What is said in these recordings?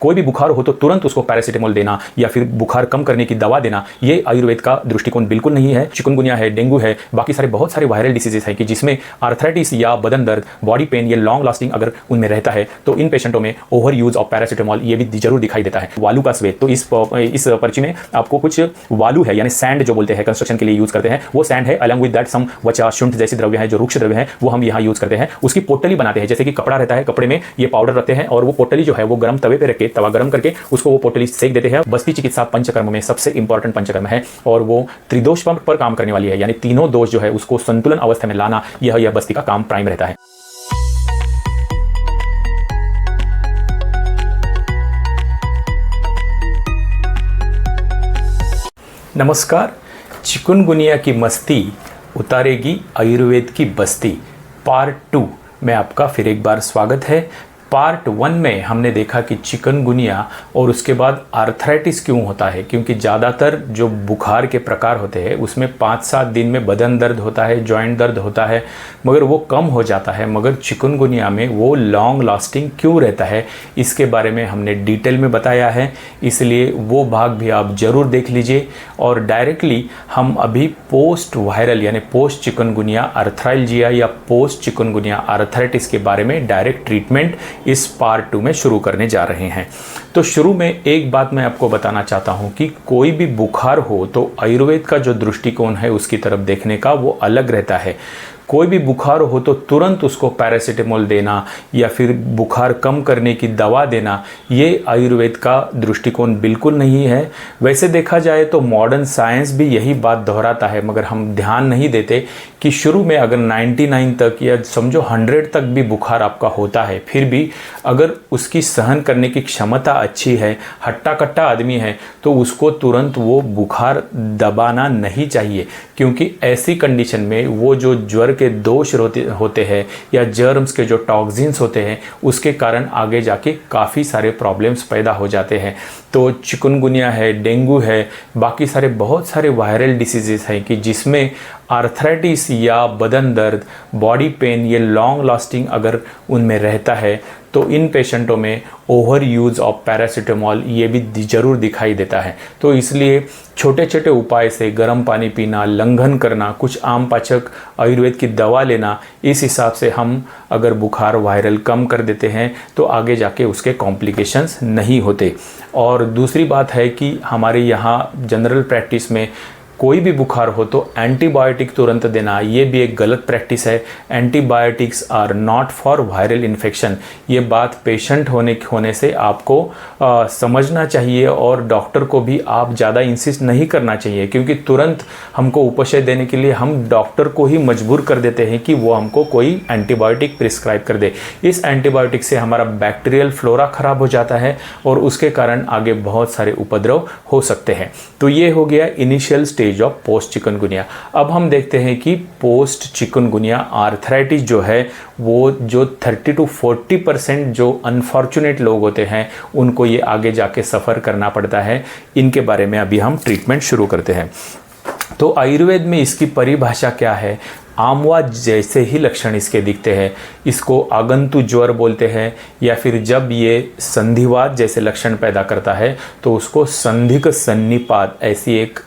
कोई भी बुखार हो तो तुरंत उसको पैरासीटामोल देना या फिर बुखार कम करने की दवा देना, ये आयुर्वेद का दृष्टिकोण बिल्कुल नहीं है। चिकनगुनिया है, डेंगू है, बाकी सारे बहुत सारे वायरल डिसीजेस हैं कि जिसमें आर्थराइटिस या बदन दर्द, बॉडी पेन, ये लॉन्ग लास्टिंग अगर उनमें रहता है तो इन पेशेंटों में ओवर यूज ऑफ पैरासीटामोल ये भी जरूर दिखाई देता है। वालू का स्वेद, तो इस पर्ची में आपको कुछ वालू है यानी सैंड जो बोलते हैं कंस्ट्रक्शन के लिए यूज करते हैं, वो सैंड है। अलॉन्ग विद दैट सम वचा, शुंठ जैसे द्रव्य है जो रुक्ष द्रव्य है वो हम यहाँ यूज करते हैं। उसकी पोटली बनाते हैं, जैसे कि कपड़ा रहता है, कपड़े में ये पाउडर रखते हैं और वो पोटली जो है वो गर्म तवे पे रख के, तवा गर्म करके उसको वो पोटली सेक देते हैं। बस्ती चिकित्सा पंचकर्म में सबसे इंपॉर्टेंट पंचकर्म है और वो त्रिदोष पर काम करने वाली है, यानी तीनों दोष जो है उसको संतुलन अवस्था में लाना, यह बस्ती का काम प्राइम रहता है। नमस्कार, चिकनगुनिया की मस्ती उतारेगी आयुर्वेद की बस्ती पार्ट 2 में आपका फिर एक बार स्वागत है। पार्ट 1 में हमने देखा कि चिकनगुनिया और उसके बाद आर्थराइटिस क्यों होता है, क्योंकि ज़्यादातर जो बुखार के प्रकार होते हैं उसमें 5-7 दिन में बदन दर्द होता है, जॉइंट दर्द होता है, मगर वो कम हो जाता है। मगर चिकनगुनिया में वो लॉन्ग लास्टिंग क्यों रहता है, इसके बारे में हमने डिटेल में बताया है, इसलिए वो भाग भी आप ज़रूर देख लीजिए। और डायरेक्टली हम अभी पोस्ट वायरल यानी पोस्ट चिकनगुनिया आर्थराइल्जिया या पोस्ट चिकनगुनिया आर्थराइटिस के बारे में डायरेक्ट ट्रीटमेंट इस पार्ट 2 में शुरू करने जा रहे हैं। तो शुरू में एक बात मैं आपको बताना चाहता हूं कि कोई भी बुखार हो तो आयुर्वेद का जो दृष्टिकोण है उसकी तरफ देखने का वो अलग रहता है। कोई भी बुखार हो तो तुरंत उसको पैरासीटामोल देना या फिर बुखार कम करने की दवा देना, ये आयुर्वेद का दृष्टिकोण बिल्कुल नहीं है। वैसे देखा जाए तो मॉडर्न साइंस भी यही बात दोहराता है, मगर हम ध्यान नहीं देते कि शुरू में अगर 99 तक या समझो 100 तक भी बुखार आपका होता है, फिर भी अगर उसकी सहन करने की क्षमता अच्छी है, हट्टा कट्टा आदमी है, तो उसको तुरंत वो बुखार दबाना नहीं चाहिए, क्योंकि ऐसी कंडीशन में वो जो ज्वर के दोष होते हैं या जर्म्स के जो टॉक्सिन्स होते हैं उसके कारण आगे जाके काफ़ी सारे प्रॉब्लम्स पैदा हो जाते हैं। तो चिकनगुनिया है, डेंगू है, बाकी सारे बहुत सारे वायरल डिसीजेस हैं कि जिसमें आर्थराइटिस या बदन दर्द, बॉडी पेन, ये लॉन्ग लास्टिंग अगर उनमें रहता है तो इन पेशेंटों में ओवर यूज़ ऑफ पैरासीटामोल ये भी ज़रूर दिखाई देता है। तो इसलिए छोटे छोटे उपाय से गर्म पानी पीना, लंघन करना, कुछ आम पाचक आयुर्वेद की दवा लेना, इस हिसाब से हम अगर बुखार वायरल कम कर देते हैं तो आगे जाके उसके कॉम्प्लिकेशंस नहीं होते। और दूसरी बात है कि हमारे यहाँ जनरल प्रैक्टिस में कोई भी बुखार हो तो एंटीबायोटिक तुरंत देना, ये भी एक गलत प्रैक्टिस है। Antibiotics are not for viral infection, ये बात पेशेंट होने से आपको समझना चाहिए और डॉक्टर को भी आप ज़्यादा इंसिस्ट नहीं करना चाहिए, क्योंकि तुरंत हमको उपशय देने के लिए हम डॉक्टर को ही मजबूर कर देते हैं कि वो हमको कोई एंटीबायोटिक प्रिस्क्राइब कर दे। इस एंटीबायोटिक से हमारा बैक्टीरियल फ्लोरा ख़राब हो जाता है और उसके कारण आगे बहुत सारे उपद्रव हो सकते हैं। तो ये हो गया initial stage of post chikungunya. अब हम देखते हैं कि पोस्ट चिकनगुनिया आर्थराइटिस जो है वो जो 30 to 40% जो अनफॉर्चुनेट लोग होते हैं उनको ये आगे जाके सफ़र करना पड़ता है। इनके बारे में अभी हम ट्रीटमेंट शुरू करते हैं। तो आयुर्वेद में इसकी परिभाषा क्या है? आमवा जैसे ही लक्षण इसके दिखते हैं, इसको आगंतु ज्वर बोलते हैं, या फिर जब ये संधिवात जैसे लक्षण पैदा करता है तो उसको संधिक सन्निपात, ऐसी एक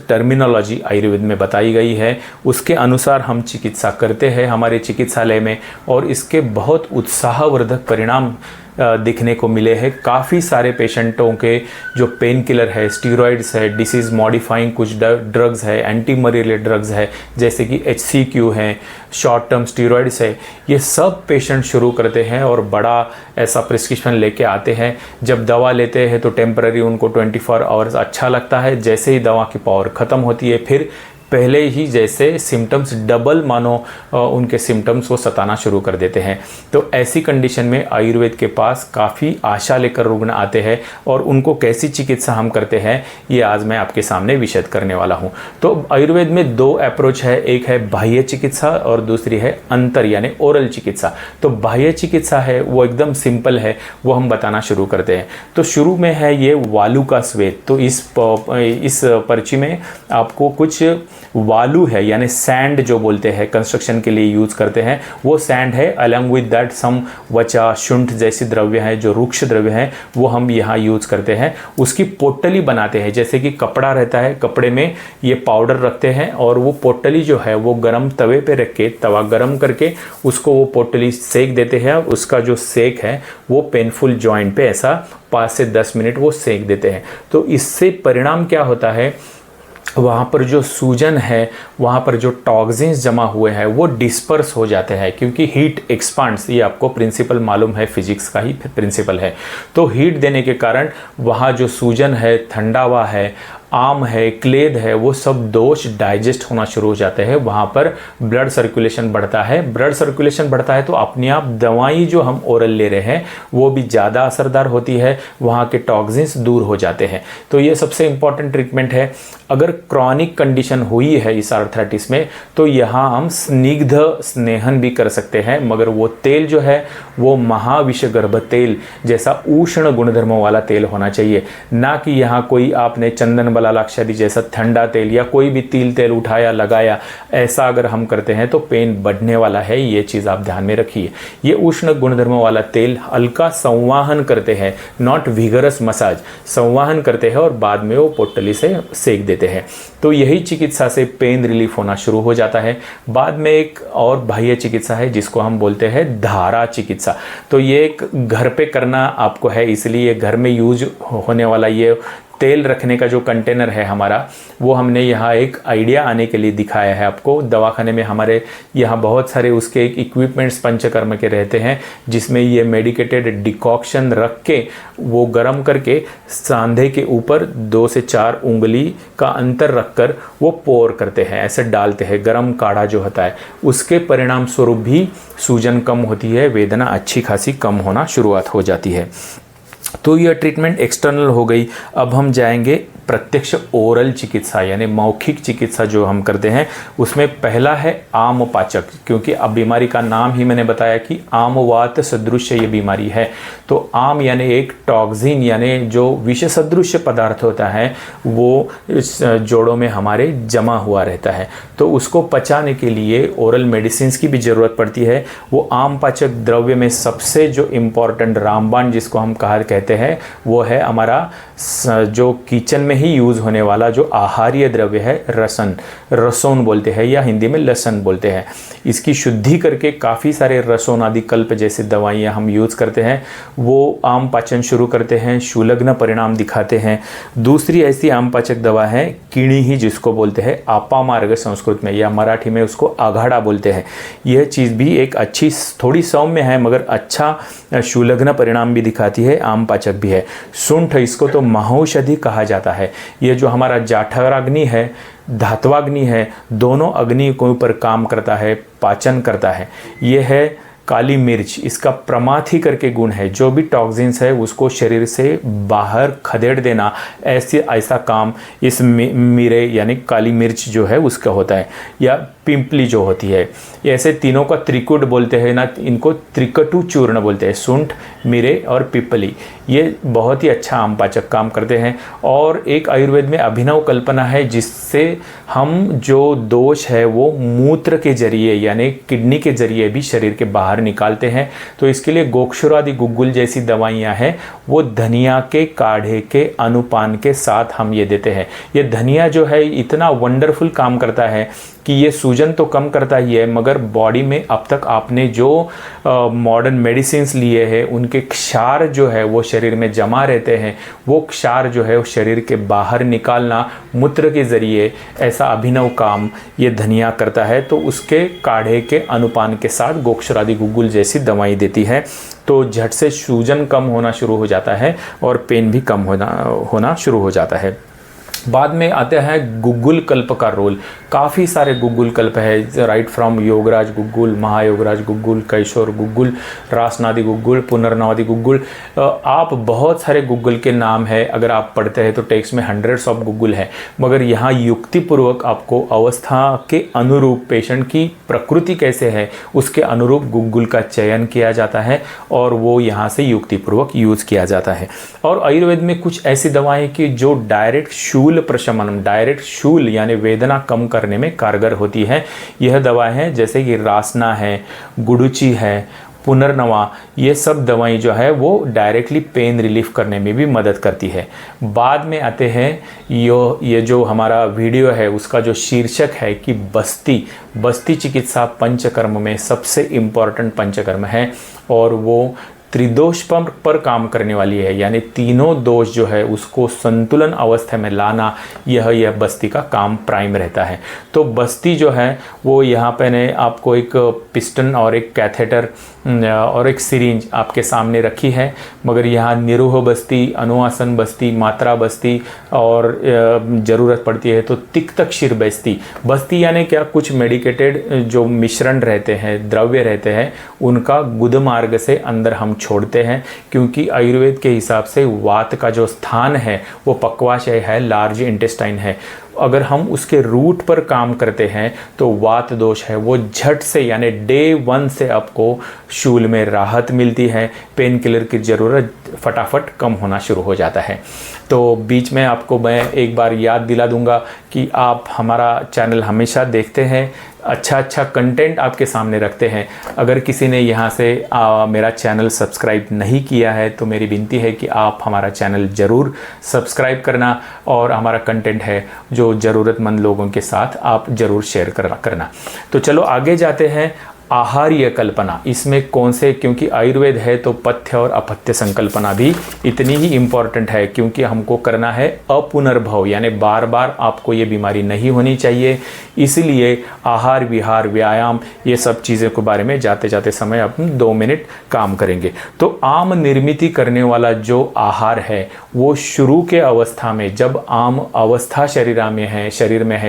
टर्मिनोलॉजी आयुर्वेद में बताई गई है। उसके अनुसार हम चिकित्सा करते हैं हमारे चिकित्सालय में और इसके बहुत उत्साहवर्धक परिणाम दिखने को मिले हैं। काफ़ी सारे पेशेंटों के जो पेन किलर है, स्टीरॉइड्स है, डिसीज़ मॉडिफाइंग कुछ ड्रग्स है, एंटी मलेरियल ड्रग्स है जैसे कि HCQ है, शॉर्ट टर्म स्टीरॉइड्स है, ये सब पेशेंट शुरू करते हैं और बड़ा ऐसा प्रिस्क्रिप्शन लेके आते हैं। जब दवा लेते हैं तो टेम्पररी उनको 24 आवर्स अच्छा लगता है, जैसे ही दवा की पावर ख़त्म होती है फिर पहले ही जैसे सिम्टम्स डबल मानो उनके सिम्टम्स को सताना शुरू कर देते हैं। तो ऐसी कंडीशन में आयुर्वेद के पास काफ़ी आशा लेकर रुग्ण आते हैं और उनको कैसी चिकित्सा हम करते हैं ये आज मैं आपके सामने विशद करने वाला हूं। तो आयुर्वेद में 2 अप्रोच है, एक है बाह्य चिकित्सा और दूसरी है अंतर यानी ओरल चिकित्सा। तो बाह्य चिकित्सा है वो एकदम सिंपल है, वो हम बताना शुरू करते हैं। तो शुरू में है ये वालू का स्वेद। तो इस पर्ची में आपको कुछ वालू है यानी सैंड जो बोलते हैं कंस्ट्रक्शन के लिए यूज़ करते हैं, वो सैंड है। अलॉन्ग विद दैट सम वचा, शुंठ जैसी द्रव्य हैं जो रुक्ष द्रव्य हैं वो हम यहाँ यूज़ करते हैं। उसकी पोटली बनाते हैं, जैसे कि कपड़ा रहता है, कपड़े में ये पाउडर रखते हैं और वो पोटली जो है वो गरम तवे पे रख के, तवा गरम करके उसको वो पोटली सेक देते हैं। उसका जो सेक है वो पेनफुल जॉइंट पे ऐसा 5 से 10 मिनट वो सेक देते हैं। तो इससे परिणाम क्या होता है, वहाँ पर जो सूजन है, वहाँ पर जो टॉक्सिन्स जमा हुए हैं वो डिस्पर्स हो जाते हैं, क्योंकि हीट एक्सपांड्स, ये आपको प्रिंसिपल मालूम है, फिजिक्स का ही प्रिंसिपल है। तो हीट देने के कारण वहाँ जो सूजन है, ठंडावा है, आम है, क्लेद है, वो सब दोष डाइजेस्ट होना शुरू हो जाते हैं। वहाँ पर ब्लड सर्कुलेशन बढ़ता है। ब्लड सर्कुलेशन बढ़ता है तो अपने आप दवाई जो हम ओरल ले रहे हैं वो भी ज़्यादा असरदार होती है, वहाँ के टॉक्सिन्स दूर हो जाते हैं। तो ये सबसे इम्पॉर्टेंट ट्रीटमेंट है। अगर क्रॉनिक कंडीशन हुई है इस आर्थराइटिस में तो यहाँ हम स्निग्ध स्नेहन भी कर सकते हैं, मगर वो तेल जो है वो महाविषगर्भ तेल जैसा उष्ण गुणधर्मों वाला तेल होना चाहिए, ना कि यहाँ कोई आपने चंदन बलालाक्षादि जैसा ठंडा तेल या कोई भी तिल तेल उठाया लगाया, ऐसा अगर हम करते हैं तो पेन बढ़ने वाला है। ये चीज़ आप ध्यान में रखिए। ये उष्ण गुणधर्मों वाला तेल हल्का संवाहन करते हैं, नॉट विगरस मसाज, संवाहन करते हैं और बाद में वो पोटली से सेक देते हैं। तो यही चिकित्सा से पेन रिलीफ होना शुरू हो जाता है। बाद में एक और बाह्य चिकित्सा है जिसको हम बोलते हैं धारा चिकित्सा। तो ये एक घर पे करना आपको है, इसलिए घर में यूज होने वाला ये तेल रखने का जो कंटेनर है हमारा, वो हमने यहाँ एक आइडिया आने के लिए दिखाया है आपको। दवाखाने में हमारे यहाँ बहुत सारे उसके एक इक्विपमेंट्स पंचकर्म के रहते हैं, जिसमें ये मेडिकेटेड डिकॉक्शन रख के वो गर्म करके सांधे के ऊपर 2 से 4 उंगली का अंतर रखकर वो पोर करते हैं, ऐसे डालते हैं। गर्म काढ़ा जो होता है उसके परिणाम स्वरूप भी सूजन कम होती है, वेदना अच्छी खासी कम होना शुरुआत हो जाती है। तो यह ट्रीटमेंट एक्सटर्नल हो गई। अब हम जाएंगे प्रत्यक्ष ओरल चिकित्सा यानी मौखिक चिकित्सा जो हम करते हैं, उसमें पहला है आमपाचक, क्योंकि अब बीमारी का नाम ही मैंने बताया कि आमवात सदृश ये बीमारी है। तो आम यानी एक टॉक्सिन यानी जो विष सदृश पदार्थ होता है वो इस जोड़ों में हमारे जमा हुआ रहता है, तो उसको पचाने के लिए ओरल मेडिसिन की भी ज़रूरत पड़ती है। वो आमपाचक द्रव्य में सबसे जो इम्पॉर्टेंट रामबाण जिसको हम कहते हैं वो है हमारा जो किचन में ही यूज़ होने वाला जो आहार्य द्रव्य है, रसन, रसोन बोलते हैं या हिंदी में लसन बोलते हैं। इसकी शुद्धि करके काफ़ी सारे रसोन आदि कल्प जैसे दवाइयाँ हम यूज़ करते हैं, वो आम पाचन शुरू करते हैं, शुलग्न परिणाम दिखाते हैं। दूसरी ऐसी आम पाचक दवा है किणी ही, जिसको बोलते हैं आपामार्ग संस्कृत में, या मराठी में उसको आघाड़ा बोलते हैं। यह चीज़ भी एक अच्छी, थोड़ी सौम्य है मगर अच्छा शुलग्न परिणाम भी दिखाती है, आम पाचक भी है। सुंठ, इसको तो महौषधि कहा जाता है। ये जो हमारा जाठराग्नि है, धात्वाग्नि है, दोनों अग्नि के ऊपर काम करता है, पाचन करता है। ये है काली मिर्च, इसका प्रमाथी करके गुण है, जो भी टॉक्सिन्स है उसको शरीर से बाहर खदेड़ देना, ऐसा काम इस मिरे यानी काली मिर्च जो है उसका होता है। या पिंपली जो होती है, ये ऐसे तीनों का त्रिकुट बोलते हैं ना, इनको त्रिकटु चूर्ण बोलते हैं। सुंठ, मिरे और पिपली ये बहुत ही अच्छा आमपाचक काम करते हैं। और एक आयुर्वेद में अभिनव कल्पना है जिससे हम जो दोष है वो मूत्र के जरिए यानी किडनी के जरिए भी शरीर के बाहर निकालते हैं। तो इसके लिए गोक्षुरादि गुग्गुल जैसी दवाइयाँ हैं, वो धनिया के काढ़े के अनुपान के साथ हम ये देते हैं। ये धनिया जो है इतना वंडरफुल काम करता है कि ये सूजन तो कम करता ही है, मगर बॉडी में अब तक आपने जो मॉडर्न मेडिसिन्स लिए हैं उनके क्षार जो है वो शरीर में जमा रहते हैं, वो क्षार जो है वो शरीर के बाहर निकालना मूत्र के ज़रिए, ऐसा अभिनव काम ये धनिया करता है। तो उसके काढ़े के अनुपान के साथ गोक्षरादि गुग्गुल जैसी दवाई देती है, तो झट से सूजन कम होना शुरू हो जाता है और पेन भी कम होना शुरू हो जाता है। बाद में आते हैं गुग्गुल कल्प का रोल। काफ़ी सारे गुग्गुल कल्प है, राइट फ्रॉम योगराज गुग्गुल, महायोगराज गुग्गुल, कैशोर गुग्गुल, रासनादि गुग्गुल, पुनर्नवादि गुग्गुल। आप बहुत सारे गुग्गुल के नाम है, अगर आप पढ़ते हैं तो टेक्स्ट में हंड्रेड्स ऑफ गुग्गुल है, मगर यहाँ युक्तिपूर्वक आपको अवस्था के अनुरूप, पेशेंट की प्रकृति कैसे है उसके अनुरूप गुग्गुल का चयन किया जाता है और वो यहाँ से युक्तिपूर्वक यूज़ किया जाता है। और आयुर्वेद में कुछ ऐसी दवाएँ कि जो डायरेक्ट शूल शूल प्रशमनम, डायरेक्ट शूल यानी वेदना कम करने में कारगर होती है। यह दवा है जैसे कि रासना है, गुडुचि है, पुनर्नवा, ये सब दवाएं जो है वो डायरेक्टली पेन रिलीफ करने में भी मदद करती है। बाद में आते हैं ये जो हमारा वीडियो है उसका जो शीर्षक है कि बस्ती चिकित्सा पंचकर्म में सबसे इम्पॉर्टेंट पंचकर्म है और वो त्रिदोष पर काम करने वाली है, यानी तीनों दोष जो है उसको संतुलन अवस्था में लाना, यह बस्ती का काम प्राइम रहता है। तो बस्ती जो है वो यहाँ पे ने आपको एक पिस्टन और एक कैथेटर और एक सिरिंज आपके सामने रखी है, मगर यहाँ निरूह बस्ती, अनुआसन बस्ती, मात्रा बस्ती और ज़रूरत पड़ती है तो तिक्तक्षीर बस्ती यानी क्या, कुछ मेडिकेटेड जो मिश्रण रहते हैं, द्रव्य रहते हैं, उनका गुद मार्ग से अंदर हम छोड़ते हैं, क्योंकि आयुर्वेद के हिसाब से वात का जो स्थान है वो पक्वाशय है, लार्ज इंटेस्टाइन है। अगर हम उसके रूट पर काम करते हैं तो वात दोष है वो झट से यानी डे 1 से आपको शूल में राहत मिलती है, पेन किलर की ज़रूरत फटाफट कम होना शुरू हो जाता है। तो बीच में आपको मैं एक बार याद दिला दूंगा कि आप हमारा चैनल हमेशा देखते हैं, अच्छा कंटेंट आपके सामने रखते हैं। अगर किसी ने यहाँ से मेरा चैनल सब्सक्राइब नहीं किया है तो मेरी विनती है कि आप हमारा चैनल ज़रूर सब्सक्राइब करना और हमारा कंटेंट है जो ज़रूरतमंद लोगों के साथ आप ज़रूर शेयर करना। तो चलो आगे जाते हैं। आहार्य कल्पना, इसमें कौन से, क्योंकि आयुर्वेद है तो पथ्य और अपथ्य संकल्पना भी इतनी ही इम्पॉर्टेंट है, क्योंकि हमको करना है अपुनर्भव, यानी बार बार आपको ये बीमारी नहीं होनी चाहिए। इसलिए आहार विहार व्यायाम ये सब चीज़ों के बारे में जाते जाते समय अपन 2 मिनट काम करेंगे। तो आम निर्मित करने वाला जो आहार है वो शुरू के अवस्था में, जब आम अवस्था शरीर में है,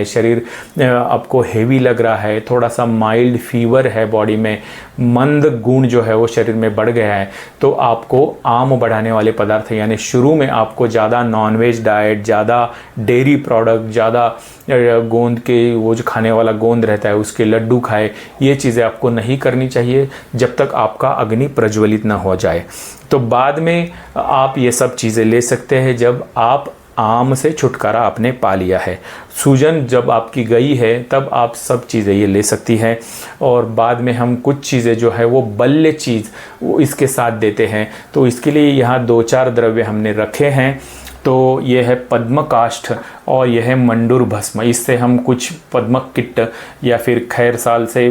शरीर आपको हेवी लग रहा है, थोड़ा सा माइल्ड फीवर है, बॉडी में मंद गुण जो है वो शरीर में बढ़ गया है, तो आपको आम बढ़ाने वाले पदार्थ यानी शुरू में आपको ज़्यादा नॉनवेज डाइट, ज़्यादा डेयरी प्रोडक्ट, ज़्यादा गोंद के वो जो खाने वाला गोंद रहता है उसके लड्डू खाए, ये चीज़ें आपको नहीं करनी चाहिए जब तक आपका अग्नि प्रज्वलित ना हो जाए। तो बाद में आप ये सब चीज़ें ले सकते हैं जब आप आम से छुटकारा आपने पा लिया है। सूजन जब आपकी गई है तब आप सब चीज़ें ये ले सकती हैं। और बाद में हम कुछ चीज़ें जो है वो बल्य चीज़ वो इसके साथ देते हैं। तो इसके लिए यहाँ 2-4 द्रव्य हमने रखे हैं। तो ये है पद्म काष्ठ और यह है मंडूर भस्म। इससे हम कुछ पद्म किट्ट या फिर खैर साल से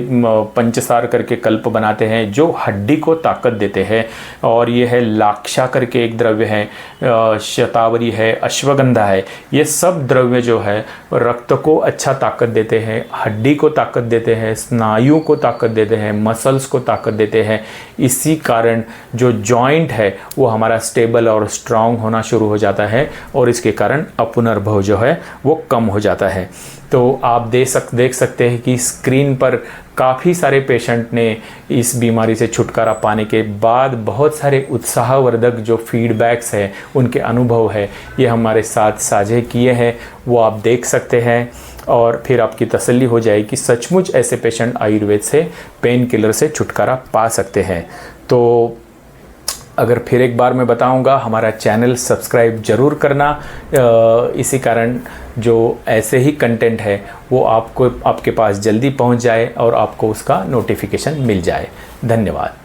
पंचसार करके कल्प बनाते हैं जो हड्डी को ताकत देते हैं। और ये है लाक्षा करके एक द्रव्य है, शतावरी है, अश्वगंधा है। ये सब द्रव्य जो है रक्त को अच्छा ताकत देते हैं, हड्डी को ताकत देते हैं, स्नायु को ताकत देते हैं, मसल्स को ताकत देते हैं। इसी कारण जो जॉइंट है वो हमारा स्टेबल और स्ट्रांग होना शुरू हो जाता है और इसके कारण अपुनर्भव जो है वो कम हो जाता है। तो आप देख सकते हैं कि स्क्रीन पर काफ़ी सारे पेशेंट ने इस बीमारी से छुटकारा पाने के बाद बहुत सारे उत्साहवर्धक जो फीडबैक्स है, उनके अनुभव है, ये हमारे साथ साझे किए हैं, वो आप देख सकते हैं। और फिर आपकी तसल्ली हो जाए कि सचमुच ऐसे पेशेंट आयुर्वेद से पेन किलर से छुटकारा पा सकते हैं। तो अगर फिर एक बार मैं बताऊंगा, हमारा चैनल सब्सक्राइब ज़रूर करना। इसी कारण जो ऐसे ही कंटेंट है वो आपके पास जल्दी पहुंच जाए और आपको उसका नोटिफिकेशन मिल जाए। धन्यवाद।